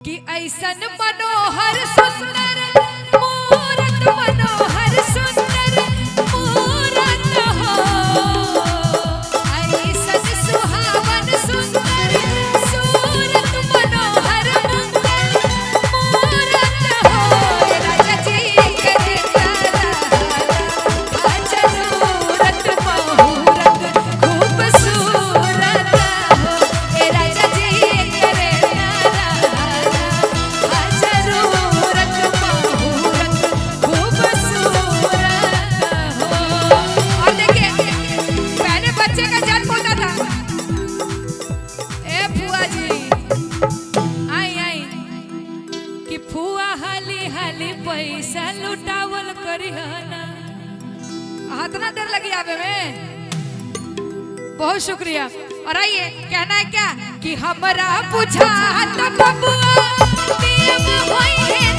कि ऐसन मनोहर सुंदर मूरत मनोहर सुंदर मूरत हो ऐसन सुहावन सुंदर सूरत मनोहर मंगल मूरत हो राजा जी के जरूरत बहुरत खूबसूरत हो राजा जी के पैसा लुटावल करी हाथ ना देर लगी आवे में। बहुत शुक्रिया। और आइए कहना है क्या कि हमरा बुझा तो बबुआ नियम होई है